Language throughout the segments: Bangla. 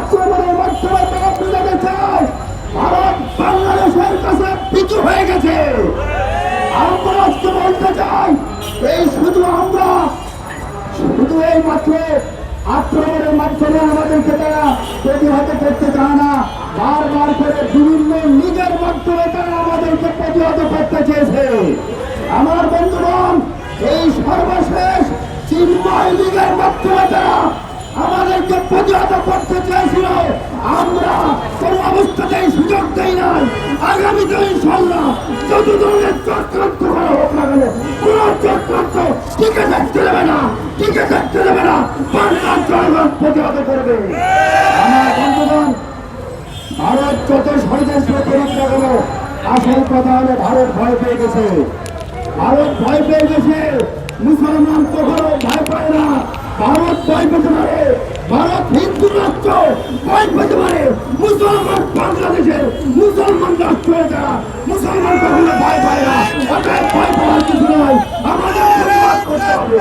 আক্রমণের মাধ্যমে তারা বুঝাতে চায় ভারত বাংলাদেশের কাছে পিছু হয়ে গেছে। আমরা আজকে বলতে চাই এই শুধু এই মাত্র আক্রমণের মাধ্যমে আমাদেরকে তারা প্রতিহত করতে চায় না, বারবার করে বিভিন্ন লীগের মাধ্যমে তারা আমাদেরকে প্রতিহত করতে চেয়েছে। আমার বন্ধুগণ, এই সর্বশেষ চিন্ময় লীগের মাধ্যমে তারা আমাদেরকে প্রতিহত করতে চেয়েছিল। আমরা কোন অবস্থাতেই সুযোগ দেই নাই। আগামীতে ইনশাআল্লাহ যত ধরনের চক্রান্ত করা হোক না কেন, কোন চক্রান্ত টিকে থাকতে দেবে না, টিকে থাকতে দেবে না। বাংলার জনগণ প্রতিহত করবে। আমার বন্ধুগণ, ভারত যত ষড়যন্ত্র করুক না কেন, আসল কথা হলো ভারত ভয় পেয়ে গেছে। ভারত ভয় পেয়ে গেছে। মুসলমান কখনো ভয় পায় না। ভারত ভয় পেতে পারে, ভারত হিন্দু রাষ্ট্র ভয় পেতে পারে। মুসলমান বাংলাদেশের মুসলমান রাষ্ট্র যারা মুসলমান কখনো ভয় পায় না। অতএব ভয় পাওয়ার কিছু নয়, আমাদের প্রতিবাদ করতে হবে।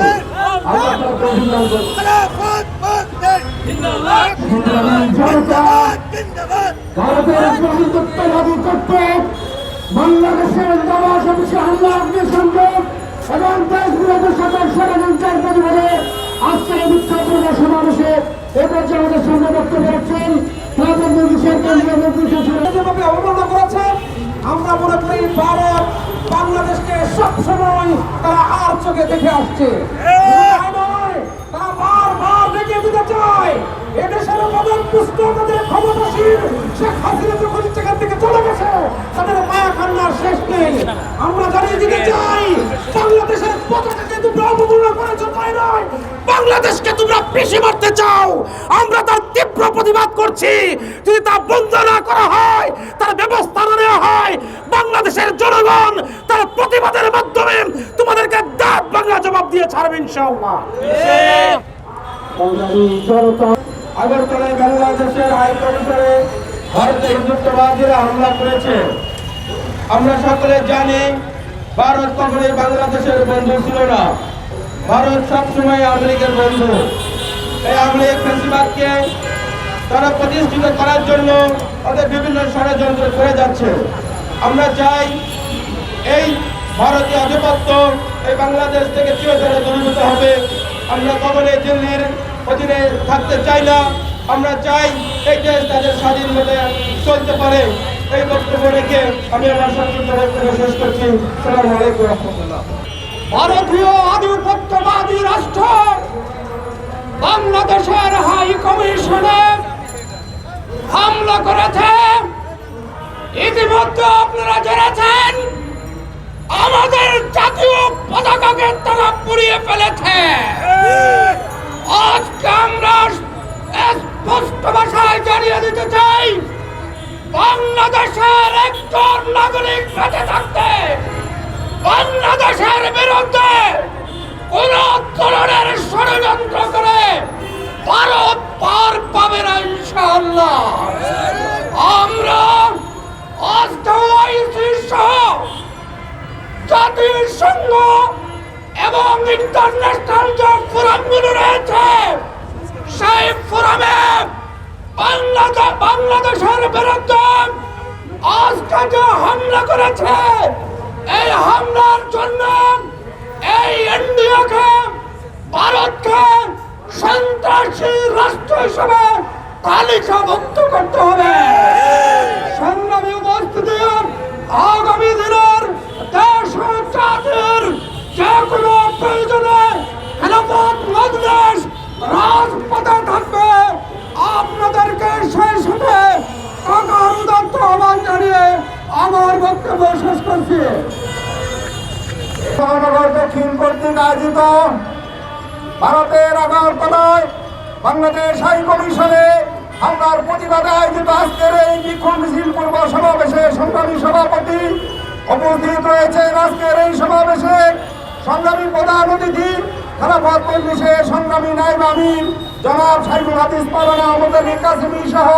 ভারতের প্রভুত্ববাদী কর্তৃক বাংলাদেশের দাবাস অফিসে হামলা, অগ্নিসংযোগ এবং দেশ বিরোধী সকল ষড়যন্ত্রের প্রতিবাদে আজকের বিক্ষোভ সমাবেশে এ পর্যায়ে আমাদের সামনে বক্তব্য রাখছেন ক্লাবের নির্দেশের কেন্দ্রীয় মন্ত্রী সচিব অবমাননা করেছেন। আমরা মনে করি ভারত বাংলাদেশকে সবসময় তারা আর চোখে দেখে আসছে, তারা বারবার দেখিয়ে দিতে চায় এদেশের প্রধান পুষ্ট তাদের ক্ষমতাসীন শেখ হাসিনা যখন সেখান থেকে চলে গেছে তাদের মায়া কান্নার শেষ নেই। আমরা জানিয়ে দিতে চাই বাংলাদেশের পতাকাকে তোমরা অবমূল্যায়ন করেছো তাই নয়, বাংলাদেশকে তোমরা পিষে মারতে চাও। আমরা তার তীব্র প্রতিবাদ করছি। যদি তা বন্ধ না করা হয়, তার ব্যবস্থা না নেওয়া হয়, বাংলাদেশের জনগণ তার প্রতিবাদের মাধ্যমে তোমাদেরকে দাঁত বাংলা জবাব দিয়ে ছাড়বে ইনশাআল্লাহ। আগরতলায় বাংলাদেশের হাই কমিশনে ভারতের হিন্দুত্ববাদীরা হামলা করেছে। আমরা সকলে জানি ভারত কখনোই বাংলাদেশের বন্ধু ছিল না। ভারত সবসময় আমেরিকার বন্ধু। এই আমেরিক ফ্যাসিবাদকে তারা প্রতিষ্ঠিত করার জন্য তাদের বিভিন্ন ষড়যন্ত্র করে যাচ্ছে। আমরা চাই এই ভারতীয় আধিপত্য এই বাংলাদেশ থেকে চিরতরে দূরীভূত হবে। আমরা কখনোই দিল্লির অধীনে থাকতে চাই না। আমরা চাই এই দেশ তাদের স্বাধীনভাবে চলতে পারে। এই বক্তব্য রেখে আমি আমার সংক্ষিপ্ত বক্তব্য শেষ করছি। আসসালামু আলাইকুম ওয়া রাহমাতুল্লাহ। ভারতীয় আধিপত্যবাদী রাষ্ট্র বাংলাদেশের হাই কমিশনে হামলা করেছে। ইতিমধ্যে আপনারা জেনেছেন আমাদের জাতীয় পতাকাকে তারা পুড়িয়ে ফেলেছে। আজকে আমরা স্পষ্ট ভাষায় জানিয়ে দিতে চাই, বাংলাদেশের একজন নাগরিক বেঁচে থাকতে বাংলাদেশের বিরুদ্ধে কোন ধরনের ষড়যন্ত্র করে ভারত পার পাবে না ইনশাআল্লাহ। আমরা আজকে ওআইসি সহ জাতিসংঘ এবং ইন্টারন্যাশনাল যে ফোরামগুলো রয়েছে সেই ফোরামে বাংলাদেশের বিরুদ্ধে আজকে যে হামলা করেছে, এই হামলার জন্য এই ইন্ডিয়াকে, ভারতকে সন্ত্রাসী রাষ্ট্র হিসেবে তালিকাভুক্ত করতে হবে। সংগ্রামী উপস্থিতি, আগামী দিনের দেশ ও জাতির যে কোনো প্রয়োজনে খেলাফত মজলিস রাজপথে থাকবে। আপনাদেরকে সেই সাথে কাকার উদাত্ত আহ্বান জানিয়ে আমার বক্তব্য শেষ করছি। মহানগর দক্ষিণ কর্তৃক আয়োজিত ভারতের আগরতলায় বাংলাদেশ হাই কমিশনে হামলার প্রতিবাদে আয়োজিত আজকের এই বিক্ষোভ মিছিল পূর্ব সমাবেশে সংগ্রামী সভাপতি উপস্থিত রয়েছেন। আজকের এই সমাবেশে সংগ্রামী প্রধান অতিথি খেলাফত মজলিসের সংগ্রামী নায়েব আমির জনাব সাইফুল হাদিস মাওলানা মুহম্মদ কাসেমী সহ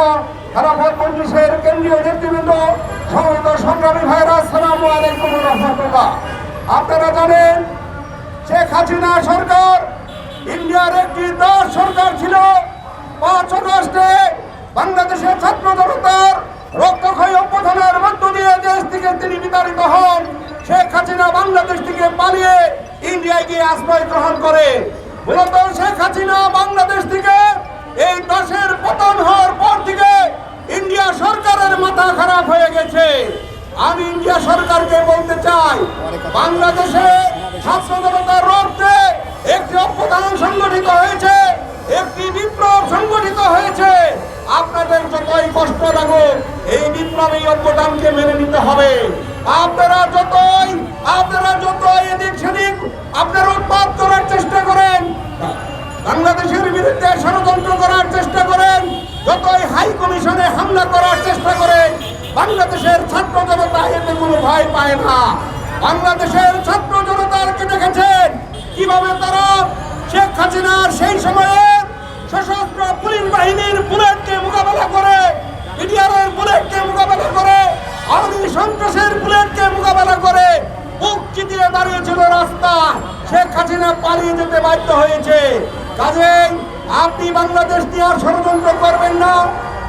খেলাফত মজলিসের কেন্দ্রীয় নেতৃবৃন্দ, সমবেত সংগ্রামী ভাইরা, আসসালামু আলাইকুম ওয়া রাহমাতুল্লাহ। আপনারা জানেন শেখ হাসিনা সরকার ইন্ডিয়ার একটি দাস সরকার ছিল। 5 আগস্টে বাংলাদেশের ছাত্র জনতার রক্তক্ষয়ী অভ্যুত্থানের মধ্য দিয়ে দেশ থেকে তিনি বিতাড়িত হন। শেখ হাসিনা বাংলাদেশ থেকে পালিয়ে ইন্ডিয়ায় গিয়ে আশ্রয় গ্রহণ করে। মূলত শেখ হাসিনা বাংলাদেশ থেকে এই দেশের পতন হওয়ার পর থেকে ইন্ডিয়া সরকারের মাথা খারাপ হয়ে গেছে। আমি ইন্ডিয়া সরকারকে বলতে চাই, বাংলাদেশে ছাত্র জনতার রক্তে একটি অভ্যুত্থান সংগঠিত হয়েছে, একটি বিপ্লব সংগঠিত হয়েছে। আপনাদের যতই কষ্ট লাগুক এই বিপ্লবী অভ্যুত্থানকে মেনে নিতে হবে। আপনারা যতই এদিক সেদিক আপনারা উৎপাদ করার চেষ্টা করেন, বাংলাদেশের বিরুদ্ধে ষড়যন্ত্র করার চেষ্টা করেন, যতই হাই কমিশনে হামলা করার চেষ্টা করেন, বাংলাদেশের ছাত্র জনতা এতে কোনো ভয় পায় না। বাংলাদেশের ছাত্র জনতাকে দেখেছেন কিভাবে তারা শেখ হাসিনার সেই সময়ে সশস্ত্র পুলিশ বাহিনীর বুলেটকে মোকাবেলা করে, বিডিআরের বুলেটকে মোকাবেলা করে, আওয়ামী সন্ত্রাসের বুলেটকে মোকাবেলা করে বুক চিতিয়ে দাঁড়িয়েছিল রাস্তা। শেখ হাসিনা পালিয়ে যেতে বাধ্য হয়েছে। কাজেই আপনি বাংলাদেশ নিয়ে আর ষড়যন্ত্র করবেন না।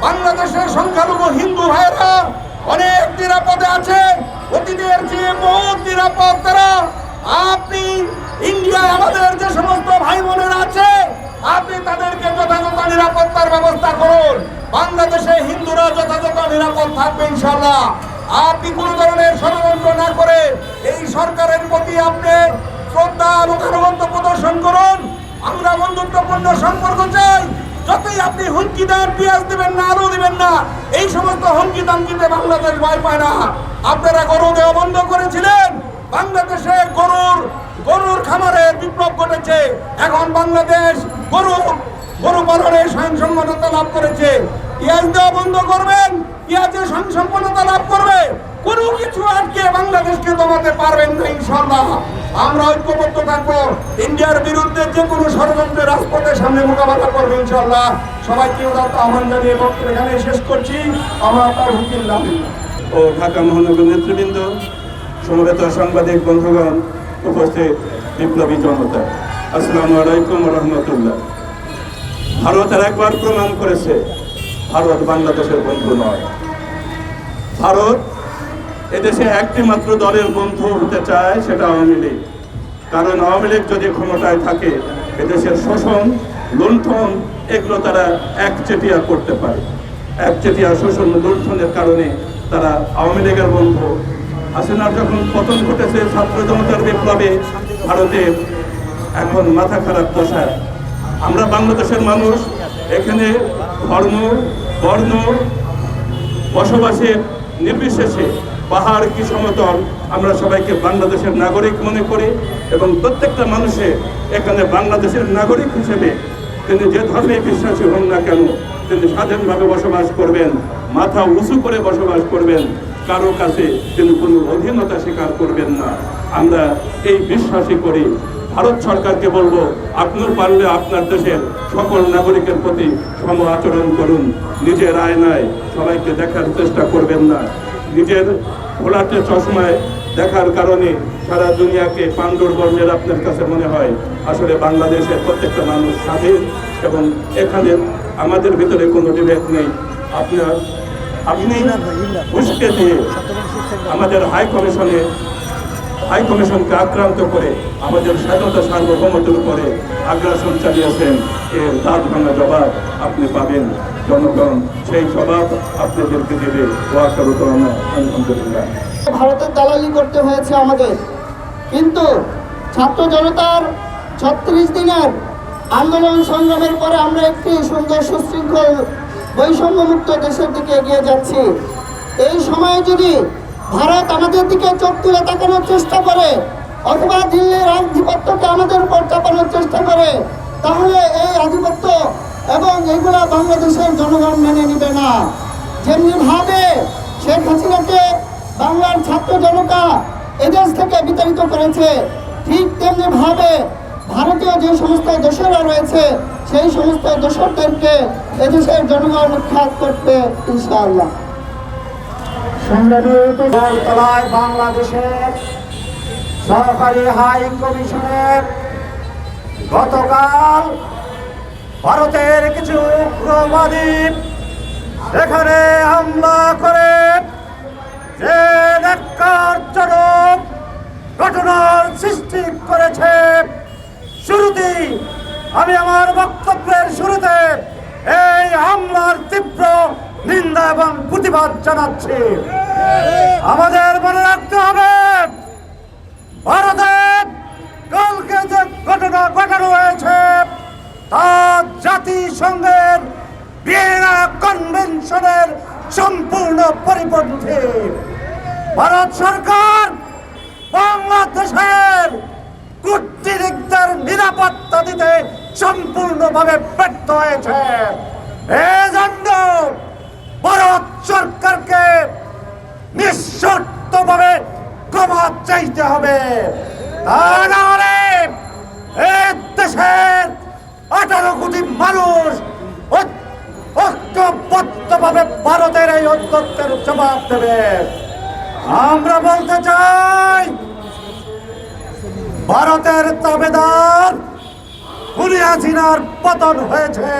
বাংলাদেশের সংখ্যালঘু হিন্দু ভাইয়েরা অনেক নিরাপদে আছে, অতীতের চেয়ে বহুত নিরাপদ তারা। আপনি ইন্ডিয়ায় আমাদের যে সমস্ত ভাই বোনেরা আছে আপনি তাদেরকে যথাযথ নিরাপত্তার ব্যবস্থা করুন। বাংলাদেশে হিন্দুরা যথাযথ নিরাপদ থাকবে ইনশাআল্লাহ। আপনি কোন ধরনের ষড়যন্ত্র না করে এই সরকারের প্রতি আপনি শ্রদ্ধা এবং আনুগত্য প্রদর্শন করুন। আমরা বন্ধুত্বপূর্ণ সম্পর্ক চাই। যতই আপনি হুমকি দেন, পেঁয়াজ দিবেন না, আলু দিবেন না, এই সমস্ত হুমকি দামকিতে বাংলাদেশ ভয় পায় না। আপনারা গরু দেওয়া বন্ধ করেছিলেন, বাংলাদেশে গরুর খামারের বিপ্লব ঘটেছে। এখন বাংলাদেশ গরু পালনে স্বয়ংসম্পন্নতা লাভ করেছে। পেঁয়াজ দেওয়া বন্ধ করবেন, পেঁয়াজে স্বয়ংসম্পন্নতা লাভ করবে। কোনো কিছু আটকে বাংলাদেশকে দমাতে পারবেন না ইনশাআল্লাহ। আমরা ঐক্যবদ্ধ থাকবো। ইন্ডিয়ার বিরুদ্ধে যে কোনো ষড়যন্ত্রের রাজপথের সামনে মোকাবেলা করবো ইনশাআল্লাহ। সবাইকে উদাত্ত আহ্বান জানিয়ে বক্তব্য এখানে শেষ করছি। আমার তার হুকিল্লাহ ও ঢাকা মহানগর নেতৃবৃন্দ, সমবেত সাংবাদিক বন্ধুগণ, উপস্থিত বিপ্লবী জনতা, আসসালামু আলাইকুম রহমতুল্লাহ। ভারত আর একবার প্রমাণ করেছে ভারত বাংলাদেশের বন্ধু নয়। ভারত এদেশে একটি মাত্র দলের বন্ধু হতে চায়, সেটা আওয়ামী লীগ। কারণ আওয়ামী লীগ যদি ক্ষমতায় থাকে এদেশের শোষণ, লুণ্ঠন এগুলো তারা একচেটিয়া করতে পারে। একচেটিয়া শোষণ লুণ্ঠনের কারণে তারা আওয়ামী লীগের বন্ধু। হাসিনার যখন পতন ঘটেছে ছাত্র জনতার বিপ্লবে, ভারতে এখন মাথা খারাপ দশা। আমরা বাংলাদেশের মানুষ এখানে ধর্ম, বর্ণ, বসবাসের নির্বিশেষে পাহাড় কি সমতল আমরা সবাইকে বাংলাদেশের নাগরিক মনে করি এবং প্রত্যেকটা মানুষে এখানে বাংলাদেশের নাগরিক হিসেবে তিনি যে ধর্মে বিশ্বাসী হন না কেন তিনি স্বাধীনভাবে বসবাস করবেন, মাথা উঁচু করে বসবাস করবেন, কারো কাছে তিনি কোনো অধীনতা স্বীকার করবেন না। আমরা এই বিশ্বাসই করি। ভারত সরকারকে বলবো, আপনিও পারলে আপনার দেশের সকল নাগরিকের প্রতি সম আচরণ করুন। নিজের আয়নায় সবাইকে দেখার চেষ্টা করবেন না। নিজের ঘোলাটে চশমায় দেখার কারণে সারা দুনিয়াকে পাণ্ডুর বর্ণের আপনার কাছে মনে হয়। আসলে বাংলাদেশের প্রত্যেকটা মানুষ স্বাধীন এবং এখানে আমাদের ভিতরে কোনো বিভেদ নেই। আপনি উস্কে দিয়ে আমাদের হাই কমিশনকে আক্রান্ত করে আমাদের স্বাধীনতা সার্বভৌমত্বের উপরে আগ্রাসন চালিয়েছেন। এর দাঁত ভাঙা জবাব আপনি পাবেন। জনগণ সেই জবাব আপনাদেরকে দেবে। আলহামদুলিল্লাহ। ভারতের দালালি করতে হয়েছে আমাদের, কিন্তু ছাত্র জনতার 36 দিনের আন্দোলন সংগ্রামের পরে আমরা একটি সুন্দর সুশৃঙ্খল বৈষম্যমুক্ত দেশের দিকে এগিয়ে যাচ্ছি। এই সময়ে যদি ভারত আমাদের দিকে চোখ তুলে তাকানোর চেষ্টা করে অথবা দিল্লির আধিপত্যকে আমাদের উপর চাপানোর চেষ্টা করে, তাহলে এই আধিপত্য এবং এগুলা বাংলাদেশের জনগণ মেনে নিবে না। যেমনি ভাবে শেখ হাসিনাকে বাংলার ছাত্র জনতা এদেশ থেকে বিতাড়িত করেছে, ঠিক তেমনি ভাবে ভারতীয় যে সমস্ত দোষরা রয়েছে সেই সমস্ত দোষরদেরকে এদেশের জনগণ উৎখাত করবে ইনশাআল্লাহ। সংগ্রামী বাংলাদেশের সরকারি হাই কমিশনের গতকাল ভারতের কিছু উগ্রবাদী এখানে হামলা করে যে ন্যাক্কারজনক ঘটনার সৃষ্টি করেছে, শুরুতেই আমি আমার বক্তব্যের শুরুতে এই হামলার তীব্র নিন্দা এবং প্রতিবাদ জানাচ্ছি। আমাদের মনে রাখতে হবে, ভারতে কালকে যে ঘটনা ঘটানো হয়েছে তা জাতিসংঘের ভিয়েনা কনভেনশনের সম্পূর্ণ পরিপন্থী। ভারত সরকার বাংলাদেশের কূটনীতিকদের নিরাপত্তা দিতে সম্পূর্ণভাবে ব্যর্থ হয়েছে। এজন্য ভারত সরকারকে নিঃশর্তভাবে ক্ষমা চাইতে হবে। তা না হলে এই দেশের 18 কোটি মানুষ ঐক্যবদ্ধভাবে ভারতের এই অধ্যক্ষের জবাব দেবে। আমরা বলতে চাই, ভারতের তাবেদার খুনি হাসিনার পতন হয়েছে।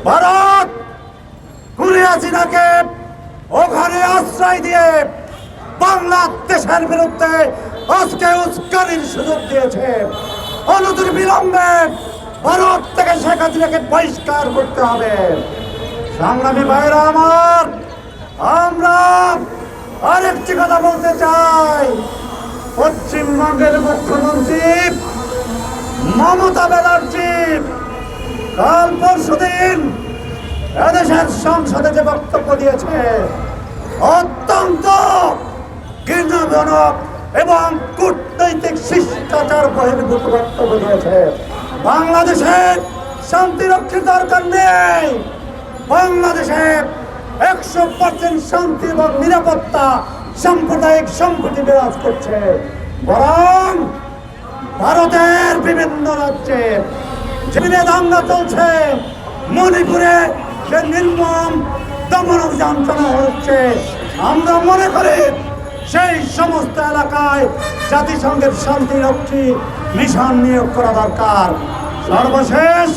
ভারত খুনি হাসিনাকে ওখানে আশ্রয় দিয়ে বাংলাদেশের বিরুদ্ধে আজকে উস্কানির সুযোগ দিয়েছে। অনতির বিলম্বে ভারত থেকে শেখ হাসিনাকে বহিষ্কার করতে হবে। সংগ্রামী ভাইরা আমার, আমরা আরেকটি কথা বলতে চাই। পশ্চিমবঙ্গের মুখ্যমন্ত্রী মমতা ব্যানার্জি কাল পরশুদিন এদেশের সংসদে যে বক্তব্য দিয়েছে, অত্যন্ত ঘৃণাজনক এবং কূটনৈতিক শিষ্টাচার বহির্ভূত বক্তব্য দিয়েছে। বাংলাদেশে শান্তি রক্ষার দরকার নেই। বাংলাদেশে 100% শান্তি এবং নিরাপত্তা, সাম্প্রদায়িক সম্প্রীতি বিরাজ করছে। বরং ভারতের বিভিন্ন রাজ্যে যেখানে দাঙ্গা চলছে, মণিপুরে যে নির্মম দমন অভিযান চালানো হচ্ছে, আমরা মনে করি সেই সমস্ত এলাকায় জাতিসংঘের শান্তিরক্ষী মিশন নিয়োগ করা দরকার। সর্বশেষ,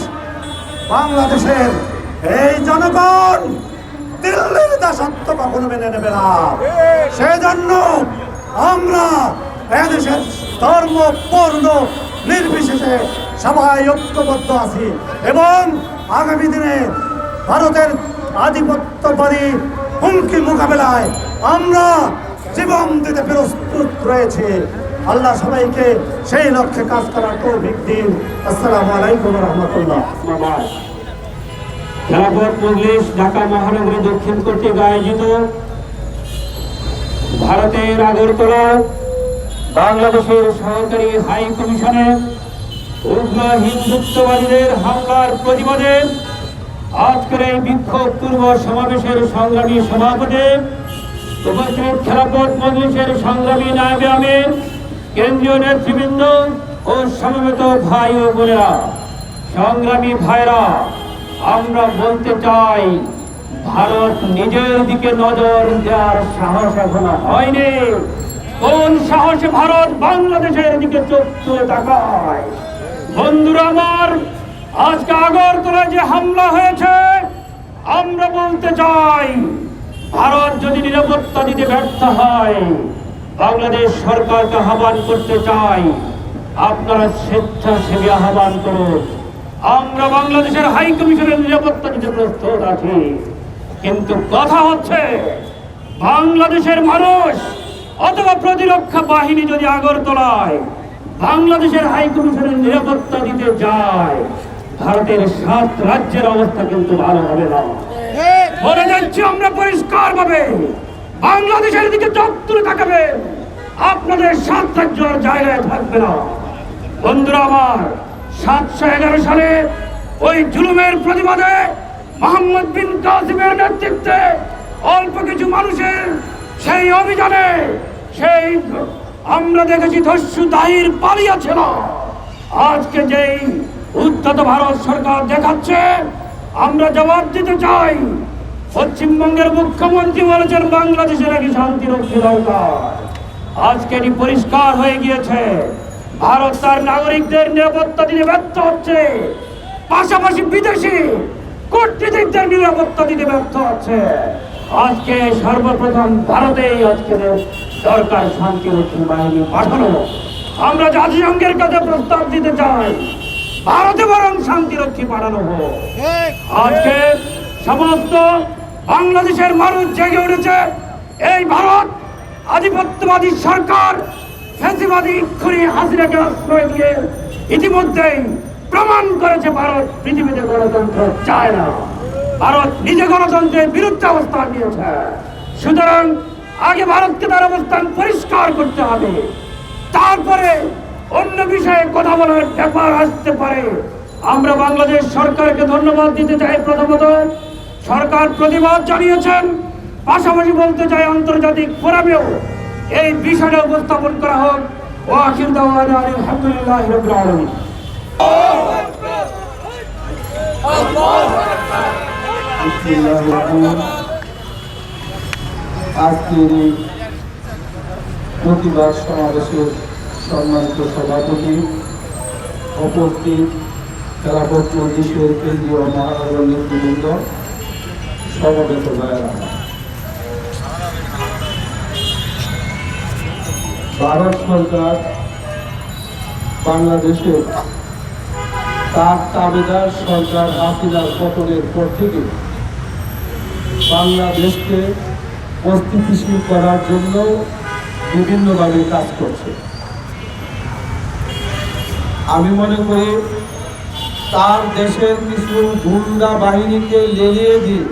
বাংলাদেশের এই জনগণ দিল্লির দাসত্ব কখনো মেনে নেবে না। সেজন্য আমরা এদেশের ধর্ম বর্ণ নির্বিশেষে সবাই ঐক্যবদ্ধ আছি এবং আগামী দিনে ভারতের আধিপত্যবাদী হুমকি মোকাবেলায় আমরা জীবন দিতে প্রস্তুত রয়েছে। আল্লাহ সবাইকে সেই লক্ষ্যে কাজ করার তৌফিক দিন। আসসালামু আলাইকুম ওয়া রাহমাতুল্লাহ। খেলাফত মজলিস ঢাকা মহানগরী দক্ষিণ কর্তৃক আয়োজিত ভারতের আগরতলা বাংলাদেশের সহকারী হাই কমিশনে উগ্র হিন্দুত্ববাদীদের হামলার প্রতিবাদে আজকের এই বিক্ষোভ পূর্ব সমাবেশের সংগ্রামী সভাপতি, উপস্থিত খেলাফত মজলিসের সংগ্রামী নায়েবে আমির, কেন্দ্রীয় নেতৃবৃন্দ ও সমবেত ভাই ও বোনেরা, সংগ্রামী ভাইরা, আমরা বলতে চাই, ভারত নিজের দিকে নজর দেওয়ার সাহস এখনো হয়নি। কোন সাহসে ভারত বাংলাদেশের দিকে চোখ তুলে তাকায়? বন্ধুরা আমার, আজকে আগরতলায় যে হামলা হয়েছে, আমরা বলতে চাই, ভারত যদি নিরাপত্তা দিতে ব্যর্থ হয়, বাংলাদেশ সরকারকে আহ্বান করতে চাই, আপনারা স্বেচ্ছাসেবী আহ্বান করুন। আমরা বাংলাদেশের হাই কমিশনের নিরাপত্তা দিতে প্রস্তুত আছি। কিন্তু কথা হচ্ছে, বাংলাদেশের মানুষ অথবা প্রতিরক্ষা বাহিনী যদি আগরতলায় বাংলাদেশের হাই কমিশনের নিরাপত্তা দিতে যায়, ভারতের 7 রাজ্যের অবস্থা কিন্তু ভালো হবে না। বলে যাচ্ছি আমরা পরিষ্কার ভাবে, বাংলাদেশের দিকে চোখ তুলে তাকাবে, আপনাদের 7 রাজ্য আর জায়গায় থাকবে না। বন্ধুরা আমার, 711 সালে ওই জুলুমের প্রতিবাদে মোহাম্মদ বিন কাসিমের নেতৃত্বে অল্প কিছু মানুষের সেই অভিযানে সেই আমরা দেখেছি দস্যু দাহির পালিয়েছিল। আজকে যেই উদ্ধত ভারত সরকার দেখাচ্ছে, আমরা জবাব দিতে চাই। পশ্চিমবঙ্গের মুখ্যমন্ত্রী বলেছেন বাংলাদেশে নাকি শান্তি রক্ষা দরকার। আজকে এটি পরিষ্কার হয়ে গিয়েছে, ভারত তার নাগরিকদের নিরাপত্তা দিতে ব্যর্থ হচ্ছে। পাশাপাশি বিদেশি কূটনীতিকদের নিরাপত্তা দিতে ব্যর্থ হচ্ছে। আজকে সর্বপ্রথম ভারতেই আজকে দরকার শান্তিরক্ষী বাহিনী পাঠানো। আমরা জাতিসংঘের কাছে প্রস্তাব দিতে চাই ভারতে বরং শান্তিরক্ষী পাঠানো হোক। আজকে সমস্ত বাংলাদেশের মানুষ জেগে উঠেছে। এই ভারত আধিপত্যবাদী সরকার ফ্যাসিবাদী খুনি হাসিনাকে আশ্রয় দিয়ে ইতিমধ্যেই প্রমাণ করেছে ভারত পৃথিবীতে গণতন্ত্র চায় না। ভারত নিজে গণতন্ত্রের বিরুদ্ধে অবস্থান নিয়েছে। সুতরাং আগে ভারতকে তার অবস্থান পরিষ্কার করতে হবে, তারপরে অন্য বিষয়ে কথা বলার ব্যাপার আসতে পারে। আমরা বাংলাদেশ সরকারকে ধন্যবাদ দিতে চাই। প্রথমত সরকার প্রতিবাদ জানিয়েছেন, পাশাপাশি বলতে চাই আন্তর্জাতিক ফোরামেও এই বিষয়টা উপস্থাপন করা হোক। ও আখির দাওয়ানা আলহামদুলিল্লাহি রাব্বিল আলামিন। আজকের এই প্রতিবাদ সমাবেশের সম্মানিত সভাপতি, উপস্থিত খেলাফত মজলিসের কেন্দ্রীয় মহানগর নেতৃবৃন্দ, সমবেত ভাইয়েরা, ভারত সরকার বাংলাদেশের তার তাবেদার সরকার হাসিনার পতনের পর থেকে বাংলাদেশকে অস্থিতিশীল করার জন্য বিভিন্নভাবে কাজ করছে। আমি মনে করি তার দেশের কিছু গুন্ডা বাহিনীকে লেলিয়ে দিয়ে